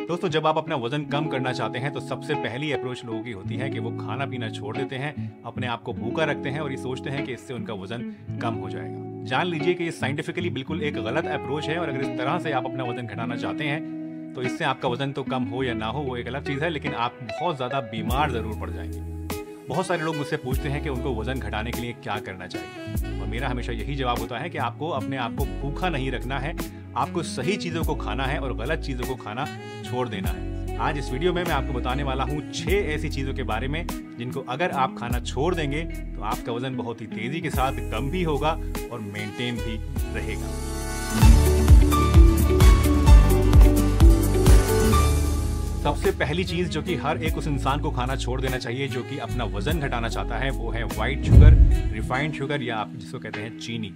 दोस्तों, जब आप अपना वजन कम करना चाहते हैं तो सबसे पहली अप्रोच लोगों की होती है कि वो खाना पीना छोड़ देते हैं, अपने आप को भूखा रखते हैं और ये सोचते हैं कि इससे उनका वजन कम हो जाएगा। जान लीजिए कि ये साइंटिफिकली बिल्कुल एक गलत अप्रोच है और अगर इस तरह से आप अपना वजन घटाना चाहते हैं तो इससे आपका वजन तो कम हो या ना हो वो एक अलग चीज़ है, लेकिन आप बहुत ज़्यादा बीमार ज़रूर पड़ जाएंगे। बहुत सारे लोग मुझसे पूछते हैं कि उनको वजन घटाने के लिए क्या करना चाहिए, और मेरा हमेशा यही जवाब होता है कि आपको अपने आप को भूखा नहीं रखना है, आपको सही चीज़ों को खाना है और गलत चीज़ों को खाना छोड़ देना है। आज इस वीडियो में मैं आपको बताने वाला हूँ 6 ऐसी चीज़ों के बारे में जिनको अगर आप खाना छोड़ देंगे तो आपका वजन बहुत ही तेज़ी के साथ कम भी होगा और मेंटेन भी रहेगा। सबसे पहली चीज जो कि हर एक उस इंसान को खाना छोड़ देना चाहिए जो कि अपना वजन घटाना चाहता है वो है व्हाइट शुगर, रिफाइंड शुगर या आप जिसको कहते हैं चीनी।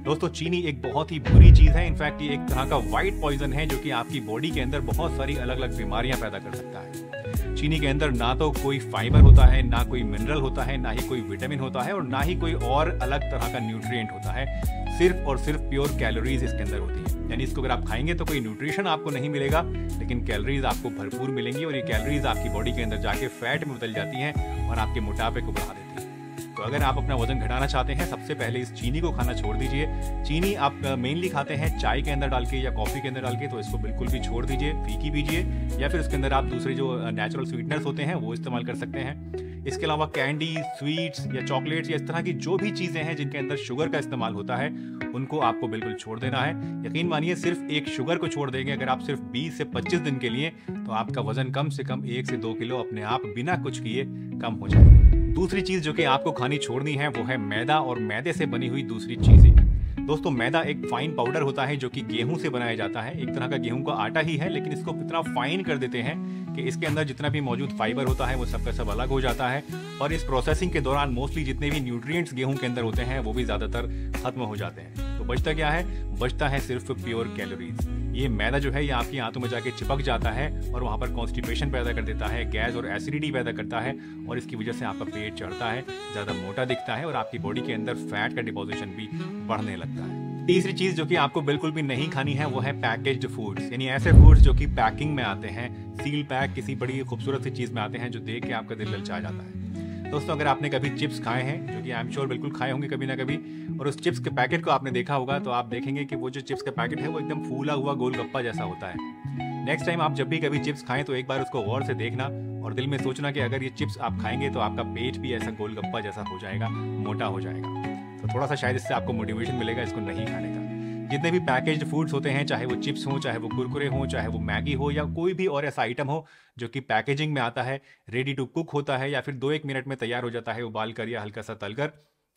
दोस्तों, चीनी एक बहुत ही बुरी चीज है। इनफैक्ट ये एक तरह का व्हाइट पॉइजन है जो कि आपकी बॉडी के अंदर बहुत सारी अलग अलग बीमारियां पैदा कर सकता है। चीनी के अंदर ना तो कोई फाइबर होता है, ना कोई मिनरल होता है, ना ही कोई विटामिन होता है और ना ही कोई और अलग तरह का न्यूट्रिएंट होता है। सिर्फ और सिर्फ प्योर कैलोरीज इसके अंदर होती है। यानी इसको अगर आप खाएंगे तो कोई न्यूट्रिशन आपको नहीं मिलेगा, लेकिन कैलोरीज आपको भरपूर मिलेंगी और ये कैलोरीज आपकी बॉडी के अंदर जाके फैट में बदल जाती हैं और आपके मोटापे को बढ़ा देती हैं। तो अगर आप अपना वजन घटाना चाहते हैं सबसे पहले इस चीनी को खाना छोड़ दीजिए। चीनी आप मेनली खाते हैं चाय के अंदर डाल के या कॉफ़ी के अंदर डाल के, तो इसको बिल्कुल भी छोड़ दीजिए, फीकी पीजिए या फिर उसके अंदर आप दूसरे जो नेचुरल स्वीटनर्स होते हैं वो इस्तेमाल कर सकते हैं। इसके अलावा कैंडी, स्वीट्स या चॉकलेट्स या इस तरह की जो भी चीज़ें हैं जिनके अंदर शुगर का इस्तेमाल होता है उनको आपको बिल्कुल छोड़ देना है। यकीन मानिए, सिर्फ एक शुगर को छोड़ देंगे अगर आप सिर्फ 20 से 25 दिन के लिए, तो आपका वजन कम से कम 1 से 2 किलो अपने आप बिना कुछ किए कम हो जाएगा। दूसरी चीज जो कि आपको खानी छोड़नी है वो है मैदा और मैदे से बनी हुई दूसरी चीजें। दोस्तों, मैदा एक फाइन पाउडर होता है जो कि गेहूं से बनाया जाता है। एक तरह का गेहूं का आटा ही है, लेकिन इसको इतना फाइन कर देते हैं कि इसके अंदर जितना भी मौजूद फाइबर होता है वो सबका सब अलग हो जाता है और इस प्रोसेसिंग के दौरान मोस्टली जितने भी न्यूट्रिएंट्स गेहूं के अंदर होते हैं वो भी ज्यादातर खत्म हो जाते हैं। तो बचता क्या है? बचता है सिर्फ प्योर कैलोरीज। ये मैदा जो है ये आपकी आंतों में जाके चिपक जाता है और वहां पर कॉन्स्टिपेशन पैदा कर देता है, गैस और एसिडिटी पैदा करता है और इसकी वजह से आपका पेट चढ़ता है, ज्यादा मोटा दिखता है और आपकी बॉडी के अंदर फैट का डिपोजिशन भी बढ़ने लगता है। तीसरी चीज जो कि आपको बिल्कुल भी नहीं खानी है वो है पैकेज्ड फूड्स, यानी ऐसे फूड्स जो कि पैकिंग में आते हैं, सील पैक किसी बड़ी खूबसूरत सी चीज में आते हैं जो देख के आपका दिल ललचा जाता है। दोस्तों, अगर आपने कभी चिप्स खाए हैं, जो कि आई एम श्योर बिल्कुल खाए होंगे कभी ना कभी, और उस चिप्स के पैकेट को आपने देखा होगा, तो आप देखेंगे कि वो जो चिप्स का पैकेट है वो एकदम फूला हुआ गोलगप्पा जैसा होता है। नेक्स्ट टाइम आप जब भी कभी चिप्स खाएं तो एक बार उसको गौर से देखना और दिल में सोचना कि अगर ये चिप्स आप खाएंगे तो आपका पेट भी ऐसा गोलगप्पा जैसा हो जाएगा, मोटा हो जाएगा। तो थोड़ा सा शायद इससे आपको मोटिवेशन मिलेगा इसको नहीं खाने का। जितने भी पैकेज्ड फूड्स होते हैं, चाहे वो चिप्स हो, चाहे वो कुरकुरे हो, चाहे वो मैगी हो या कोई भी और ऐसा आइटम हो जो कि पैकेजिंग में आता है, रेडी टू कुक होता है या फिर 2-1 मिनट में तैयार हो जाता है उबाल कर या हल्का सा तलकर,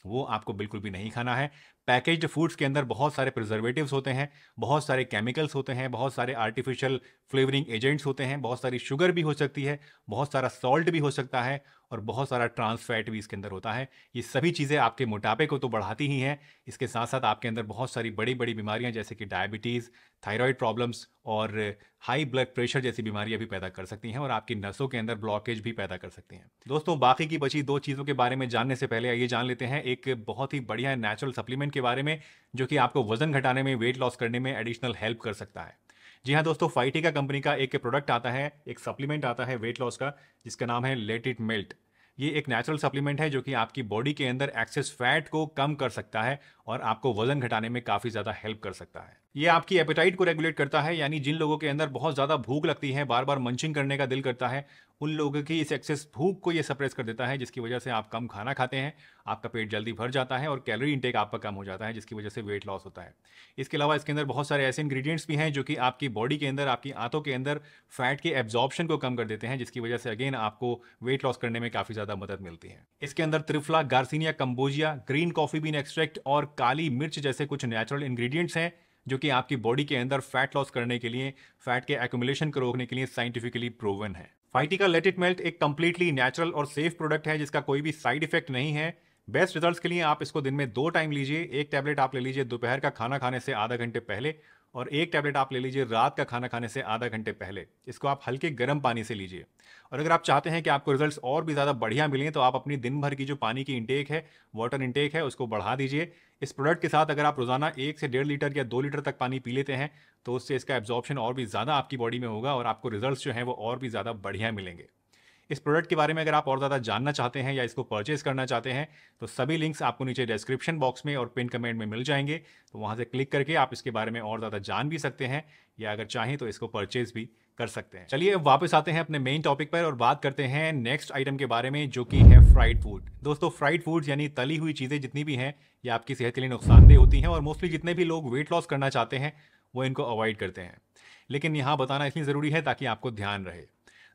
वो आपको बिल्कुल भी नहीं खाना है। पैकेज्ड फूड्स के अंदर बहुत सारे प्रिजर्वेटिव्स होते हैं, बहुत सारे केमिकल्स होते हैं, बहुत सारे आर्टिफिशियल फ्लेवरिंग एजेंट्स होते हैं, बहुत सारी शुगर भी हो सकती है, बहुत सारा सॉल्ट भी हो सकता है और बहुत सारा ट्रांस फैट भी इसके अंदर होता है। ये सभी चीज़ें आपके मोटापे को तो बढ़ाती ही हैं, इसके साथ साथ आपके अंदर बहुत सारी बड़ी बड़ी बीमारियां जैसे कि डायबिटीज़, थायराइड प्रॉब्लम्स और हाई ब्लड प्रेशर जैसी बीमारियां भी पैदा कर सकती हैं और आपकी नसों के अंदर ब्लॉकेज भी पैदा कर सकती हैं। दोस्तों, बाकी की बची 2 चीज़ों के बारे में जानने से पहले आइए जान लेते हैं एक बहुत ही बढ़िया नेचुरल सप्लीमेंट के बारे में जो कि आपको वजन घटाने में, वेट लॉस करने में एडिशनल हेल्प कर सकता है। जी हाँ दोस्तों, फाइटिका कंपनी का एक प्रोडक्ट आता है, एक सप्लीमेंट आता है वेट लॉस का, जिसका नाम है लेट इट मेल्ट। ये एक नेचुरल सप्लीमेंट है जो कि आपकी बॉडी के अंदर एक्सेस फैट को कम कर सकता है और आपको वजन घटाने में काफ़ी ज़्यादा हेल्प कर सकता है। ये आपकी एपेटाइट को रेगुलेट करता है, यानी जिन लोगों के अंदर बहुत ज़्यादा भूख लगती है, बार बार मंचिंग करने का दिल करता है, उन लोगों की इस एक्सेस भूख को ये सप्रेस कर देता है, जिसकी वजह से आप कम खाना खाते हैं, आपका पेट जल्दी भर जाता है और कैलोरी इंटेक आपका कम हो जाता है, जिसकी वजह से वेट लॉस होता है। इसके अलावा इसके अंदर बहुत सारे ऐसे इंग्रेडिएंट्स भी हैं जो कि आपकी बॉडी के अंदर, आपकी आंतों के अंदर फैट के एब्जॉर्प्शन को कम कर देते हैं, जिसकी वजह से अगेन आपको वेट लॉस करने में काफ़ी ज़्यादा मदद मिलती है। इसके अंदर triphala, garcinia cambogia, green coffee bean extract और काली मिर्च जैसे कुछ नेचुरल इंग्रेडिएंट्स हैं जो कि आपकी बॉडी के अंदर फैट लॉस करने के लिए, फैट के एक्यूमुलेशन को रोकने के लिए साइंटिफिकली प्रूवन है। फाइटिका लेट इट मेल्ट एक कंप्लीटली नेचुरल और सेफ प्रोडक्ट है जिसका कोई भी साइड इफेक्ट नहीं है। बेस्ट रिजल्ट्स के लिए आप इसको दिन में 2 टाइम लीजिए। एक टैबलेट आप ले लीजिए दोपहर का खाना खाने से आधा घंटे पहले और एक टैबलेट आप ले लीजिए रात का खाना खाने से आधा घंटे पहले। इसको आप हल्के गर्म पानी से लीजिए। और अगर आप चाहते हैं कि आपको रिजल्ट्स और भी ज़्यादा बढ़िया मिलें तो आप अपनी दिन भर की जो पानी की इंटेक है, वाटर इंटेक है, उसको बढ़ा दीजिए। इस प्रोडक्ट के साथ अगर आप रोजाना 1 से 1.5 लीटर या 2 लीटर तक पानी पी लेते हैं तो उससे इसका एब्जॉर्प्शन और भी ज़्यादा आपकी बॉडी में होगा और आपको रिजल्ट्स जो हैं वो और भी ज़्यादा बढ़िया मिलेंगे। इस प्रोडक्ट के बारे में अगर आप और ज़्यादा जानना चाहते हैं या इसको परचेज करना चाहते हैं तो सभी लिंक्स आपको नीचे डिस्क्रिप्शन बॉक्स में और पिन कमेंट में मिल जाएंगे, तो वहाँ से क्लिक करके आप इसके बारे में और ज़्यादा जान भी सकते हैं या अगर चाहें तो इसको परचेज भी कर सकते हैं। चलिए अब वापस आते हैं अपने मेन टॉपिक पर और बात करते हैं नेक्स्ट आइटम के बारे में जो कि है फ्राइड फूड। दोस्तों फ्राइड फूड्स यानी तली हुई चीज़ें जितनी भी हैं ये आपकी सेहत के लिए नुकसानदेह होती हैं और मोस्टली जितने भी लोग वेट लॉस करना चाहते हैं वो इनको अवॉइड करते हैं। लेकिन यहाँ बताना इसलिए ज़रूरी है ताकि आपको ध्यान रहे।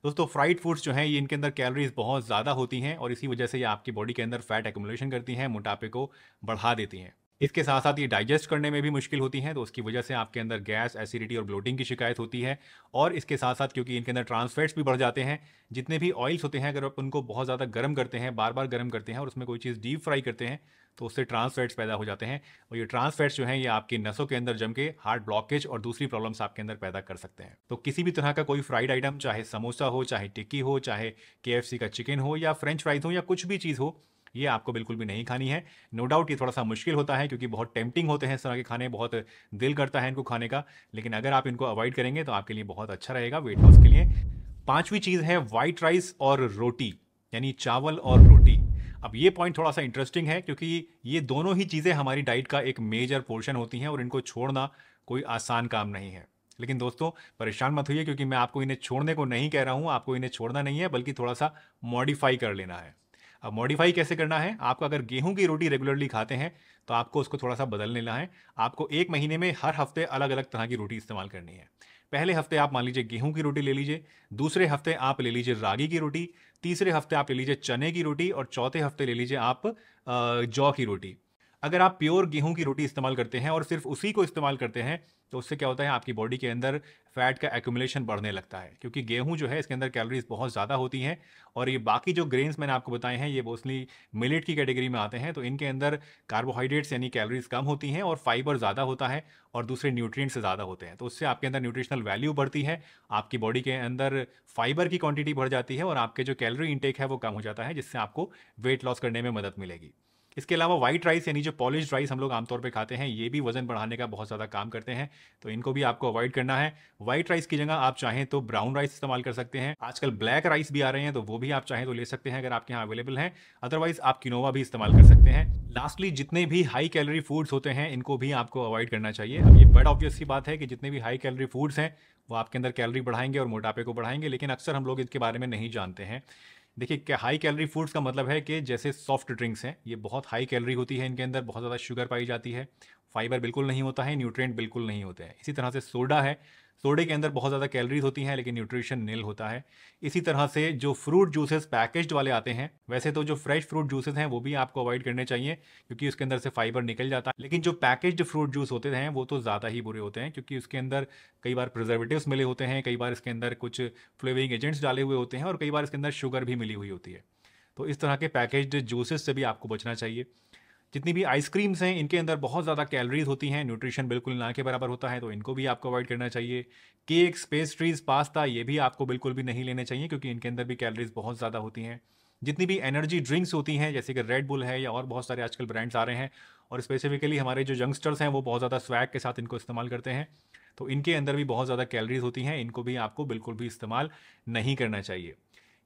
दोस्तों फ्राइड फूड्स जो हैं ये इनके अंदर कैलोरीज बहुत ज़्यादा होती हैं और इसी वजह से ये आपकी बॉडी के अंदर फैट एक्युमुलेशन करती हैं, मोटापे को बढ़ा देती हैं। इसके साथ साथ ये डाइजेस्ट करने में भी मुश्किल होती हैं, तो उसकी वजह से आपके अंदर गैस, एसिडिटी और ब्लोटिंग की शिकायत होती है। और इसके साथ साथ क्योंकि इनके अंदर ट्रांस फैट्स भी बढ़ जाते हैं, जितने भी ऑयल्स होते हैं अगर आप उनको बहुत ज़्यादा गर्म करते हैं, बार बार गर्म करते हैं और उसमें कोई चीज़ डीप फ्राई करते हैं तो उससे ट्रांस फैट्स पैदा हो जाते हैं और ये ट्रांस फैट्स जो हैं ये आपकी नसों के अंदर जम के हार्ट ब्लॉकेज और दूसरी प्रॉब्लम्स आपके अंदर पैदा कर सकते हैं। तो किसी भी तरह का कोई फ्राइड आइटम, चाहे समोसा हो, चाहे टिक्की हो, चाहे KFC का चिकन हो या फ्रेंच फ्राइज हो या कुछ भी चीज़ हो, ये आपको बिल्कुल भी नहीं खानी है। नो डाउट ये थोड़ा सा मुश्किल होता है क्योंकि बहुत टेम्पटिंग होते हैं इस तरह के खाने, बहुत दिल करता है इनको खाने का, लेकिन अगर आप इनको अवॉइड करेंगे तो आपके लिए बहुत अच्छा रहेगा वेट लॉस के लिए। पांचवी चीज़ है वाइट राइस और रोटी, यानी चावल और रोटी। अब ये पॉइंट थोड़ा सा इंटरेस्टिंग है क्योंकि ये दोनों ही चीज़ें हमारी डाइट का एक मेजर पोर्शन होती हैं और इनको छोड़ना कोई आसान काम नहीं है। लेकिन दोस्तों परेशान मत होइए क्योंकि मैं आपको इन्हें छोड़ने को नहीं कह रहा हूँ, आपको इन्हें छोड़ना नहीं है बल्कि थोड़ा सा मॉडिफाई कर लेना है। अब मॉडिफाई कैसे करना है? आपको अगर गेहूं की रोटी रेगुलरली खाते हैं तो आपको उसको थोड़ा सा बदल लेना है। आपको 1 महीने में हर हफ्ते अलग अलग तरह की रोटी इस्तेमाल करनी है। पहले हफ्ते आप मान लीजिए गेहूं की रोटी ले लीजिए, दूसरे हफ्ते आप ले लीजिए रागी की रोटी, तीसरे हफ्ते आप ले लीजिए चने की रोटी और चौथे हफ्ते ले लीजिए आप जौ की रोटी। अगर आप प्योर गेहूं की रोटी इस्तेमाल करते हैं और सिर्फ उसी को इस्तेमाल करते हैं तो उससे क्या होता है, आपकी बॉडी के अंदर फैट का एक्यूमुलेशन बढ़ने लगता है क्योंकि गेहूं जो है इसके अंदर कैलोरीज बहुत ज़्यादा होती हैं और ये बाकी जो ग्रेन्स मैंने आपको बताए हैं ये मोस्टली मिलेट की कैटेगरी में आते हैं, तो इनके अंदर कार्बोहाइड्रेट्स यानी कैलोरीज कम होती हैं और फाइबर ज़्यादा होता है और दूसरे न्यूट्रिएंट्स ज़्यादा होते हैं, तो उससे आपके अंदर न्यूट्रिशनल वैल्यू बढ़ती है, आपकी बॉडी के अंदर फाइबर की क्वांटिटी बढ़ जाती है और आपके जो कैलोरी इंटेक है वो कम हो जाता है, जिससे आपको वेट लॉस करने में मदद मिलेगी। इसके अलावा वाइट राइस यानी जो पॉलिश्ड राइस हम लोग आमतौर पे खाते हैं ये भी वजन बढ़ाने का बहुत ज़्यादा काम करते हैं, तो इनको भी आपको अवॉइड करना है। वाइट राइस की जगह आप चाहें तो ब्राउन राइस इस्तेमाल कर सकते हैं। आजकल ब्लैक राइस भी आ रहे हैं तो वो भी आप चाहें तो ले सकते हैं अगर आपके यहाँ अवेलेबल हैं, अदरवाइज आप किनोवा भी इस्तेमाल कर सकते हैं। लास्टली जितने भी हाई कैलोरी फूड्स होते हैं इनको भी आपको अवॉइड करना चाहिए। अब ये बड़ा ऑब्वियस सी बात है कि जितने भी हाई कैलोरी फूड्स हैं वो आपके अंदर कैलोरी बढ़ाएंगे और मोटापे को बढ़ाएंगे, लेकिन अक्सर हम लोग इसके बारे में नहीं जानते हैं। देखिए क्या हाई कैलोरी फूड्स का मतलब है कि जैसे सॉफ्ट ड्रिंक्स हैं ये बहुत हाई कैलोरी होती है, इनके अंदर बहुत ज़्यादा शुगर पाई जाती है, फाइबर बिल्कुल नहीं होता है, न्यूट्रिएंट बिल्कुल नहीं होते हैं। इसी तरह से सोडा है, सोडे के अंदर बहुत ज़्यादा कैलोरीज होती हैं लेकिन न्यूट्रिशन नील होता है। इसी तरह से जो फ्रूट जूसेस पैकेज्ड वाले आते हैं, वैसे तो जो फ्रेश फ्रूट जूसेस हैं वो भी आपको अवॉइड करने चाहिए क्योंकि उसके अंदर से फाइबर निकल जाता है, लेकिन जो पैकेज्ड फ्रूट जूस होते हैं वो तो ज़्यादा ही बुरे होते हैं क्योंकि उसके अंदर कई बार प्रिजर्वेटिव्स मिले होते हैं, कई बार इसके अंदर कुछ फ्लेवरिंग एजेंट्स डाले हुए होते हैं और कई बार इसके अंदर शुगर भी मिली हुई होती है। तो इस तरह के पैकेज्ड जूसेस से भी आपको बचना चाहिए। जितनी भी आइसक्रीम्स हैं इनके अंदर बहुत ज़्यादा कैलोरीज होती हैं, न्यूट्रिशन बिल्कुल ना के बराबर होता है, तो इनको भी आपको अवॉइड करना चाहिए। केक्स, पेस्ट्रीज, पास्ता ये भी आपको बिल्कुल भी नहीं लेने चाहिए क्योंकि इनके अंदर भी कैलोरीज बहुत ज़्यादा होती हैं। जितनी भी एनर्जी ड्रिंक्स होती हैं जैसे कि रेड बुल है या और बहुत सारे आजकल ब्रांड्स आ रहे हैं और स्पेसिफिकली हमारे जो यंगस्टर्स हैं वो बहुत ज़्यादा स्वैग के साथ इनको इस्तेमाल करते हैं, तो इनके अंदर भी बहुत ज़्यादा कैलोरीज होती हैं, इनको भी आपको बिल्कुल भी इस्तेमाल नहीं करना चाहिए।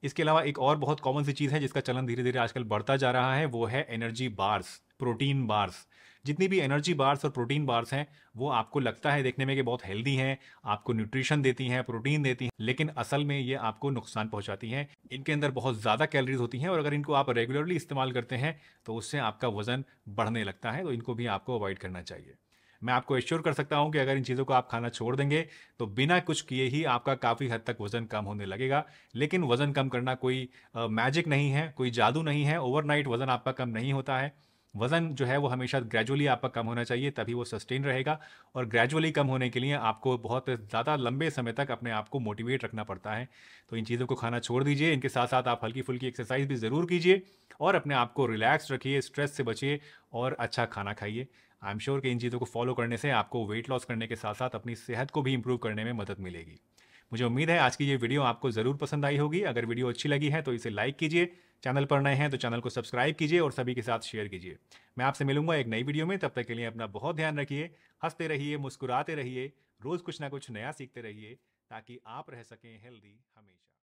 इसके अलावा एक और बहुत कॉमन सी चीज़ है जिसका चलन धीरे धीरे आजकल बढ़ता जा रहा है, वो है एनर्जी बार्स, प्रोटीन बार्स। जितनी भी एनर्जी बार्स और प्रोटीन बार्स हैं वो आपको लगता है देखने में कि बहुत हेल्दी हैं, आपको न्यूट्रिशन देती हैं, प्रोटीन देती हैं, लेकिन असल में ये आपको नुकसान पहुंचाती हैं। इनके अंदर बहुत ज़्यादा कैलोरीज होती हैं और अगर इनको आप रेगुलरली इस्तेमाल करते हैं तो उससे आपका वजन बढ़ने लगता है, तो इनको भी आपको अवॉइड करना चाहिए। मैं आपको एश्योर कर सकता हूं कि अगर इन चीज़ों को आप खाना छोड़ देंगे तो बिना कुछ किए ही आपका काफ़ी हद तक वजन कम होने लगेगा। लेकिन वजन कम करना कोई मैजिक नहीं है, कोई जादू नहीं है, ओवरनाइट वजन आपका कम नहीं होता है। वजन जो है वो हमेशा ग्रेजुअली आपका कम होना चाहिए, तभी वो सस्टेन रहेगा और ग्रेजुअली कम होने के लिए आपको बहुत ज़्यादा लंबे समय तक अपने आप को मोटिवेट रखना पड़ता है। तो इन चीज़ों को खाना छोड़ दीजिए, इनके साथ साथ आप हल्की फुल्की एक्सरसाइज भी ज़रूर कीजिए और अपने आप को रिलैक्स रखिए, स्ट्रेस से बचिए और अच्छा खाना खाइए। आई एम श्योर कि इन चीज़ों को फॉलो करने से आपको वेट लॉस करने के साथ साथ अपनी सेहत को भी इंप्रूव करने में मदद मिलेगी। मुझे उम्मीद है आज की ये वीडियो आपको ज़रूर पसंद आई होगी। अगर वीडियो अच्छी लगी है तो इसे लाइक कीजिए, चैनल पर नए हैं तो चैनल को सब्सक्राइब कीजिए और सभी के साथ शेयर कीजिए। मैं आपसे मिलूंगा एक नई वीडियो में, तब तक के लिए अपना बहुत ध्यान रखिए, हंसते रहिए, मुस्कुराते रहिए, रोज़ कुछ ना कुछ नया सीखते रहिए ताकि आप रह सकें हेल्दी हमेशा।